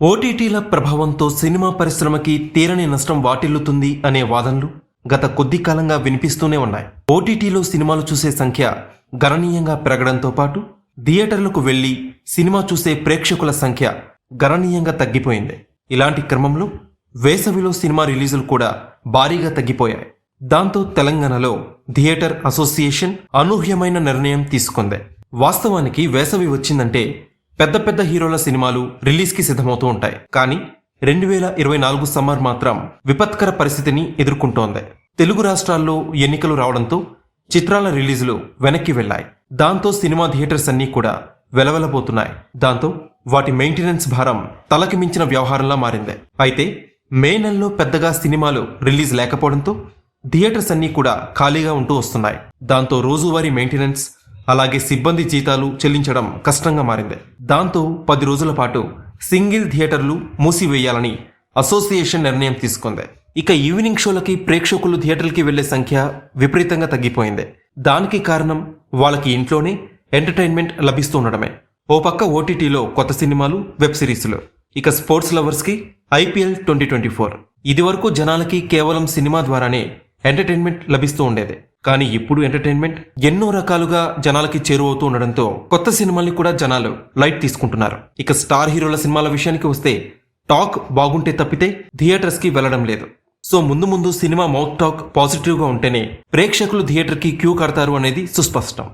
ఓటీటీల ప్రభావంతో సినిమా పరిశ్రమకి తీరని నష్టం వాటిల్లుతుంది అనే వాదనలు గత కొద్ది కాలంగా వినిపిస్తూనే ఉన్నాయి. ఓటీటీలో సినిమాలు చూసే సంఖ్య గణనీయంగా పెరగడంతో పాటు థియేటర్లకు వెళ్లి సినిమా చూసే ప్రేక్షకుల సంఖ్య గణనీయంగా తగ్గిపోయింది. ఇలాంటి క్రమంలో వేసవిలో సినిమా రిలీజులు కూడా భారీగా తగ్గిపోయాయి. దాంతో తెలంగాణలో థియేటర్ అసోసియేషన్ అనూహ్యమైన నిర్ణయం తీసుకుంది. వాస్తవానికి వేసవి వచ్చిందంటే పెద్ద పెద్ద హీరోల సినిమాలు రిలీజ్కి సిద్ధమవుతూ ఉంటాయి. కానీ 2024 సమ్మర్ మాత్రం విపత్కర పరిస్థితిని ఎదుర్కొంటోంది. తెలుగు రాష్ట్రాల్లో ఎన్నికలు రావడంతో చిత్రాల రిలీజులు వెనక్కి వెళ్లాయి. దాంతో సినిమా థియేటర్స్ అన్నీ కూడా వెలవెలబోతున్నాయి. దాంతో వాటి మెయింటెనెన్స్ భారం తలకి మించిన వ్యవహారంలా మారింది. అయితే మే నెలలో పెద్దగా సినిమాలు రిలీజ్ లేకపోవడంతో థియేటర్స్ అన్నీ కూడా ఖాళీగా ఉంటూ వస్తున్నాయి. దాంతో రోజువారీ మెయింటెనెన్స్ అలాగే సిబ్బంది జీతాలు చెల్లించడం కష్టంగా మారింది. దాంతో 10 రోజుల పాటు సింగిల్ థియేటర్లు మూసివేయాలని అసోసియేషన్ నిర్ణయం తీసుకుంది. ఇక ఈవినింగ్ షోలకి ప్రేక్షకులు థియేటర్కి వెళ్లే సంఖ్య విపరీతంగా తగ్గిపోయింది. దానికి కారణం వాళ్ళకి ఇంట్లోనే ఎంటర్టైన్మెంట్ లభిస్తూ ఉండడమే. ఓ పక్క ఓటీటీలో కొత్త సినిమాలు, వెబ్ సిరీస్లు, ఇక స్పోర్ట్స్ లవర్స్కి IPL 2024. ఇది వరకు జనాలకి కేవలం సినిమా ద్వారానే ఎంటర్టైన్మెంట్ లభిస్తూ ఉండేది. కానీ ఇప్పుడు ఎంటర్టైన్మెంట్ ఎన్నో రకాలుగా జనాలకి చేరువవుతూ ఉండడంతో కొత్త సినిమాల్ని కూడా జనాలు లైట్ తీసుకుంటున్నారు. ఇక స్టార్ హీరోల సినిమాల విషయానికి వస్తే టాక్ బాగుంటే తప్పితే థియేటర్స్ కి వెళ్లడం లేదు. సో ముందు సినిమా మౌత్ టాక్ పాజిటివ్ గా ఉంటేనే ప్రేక్షకులు థియేటర్ కి క్యూ కడతారు అనేది సుస్పష్టం.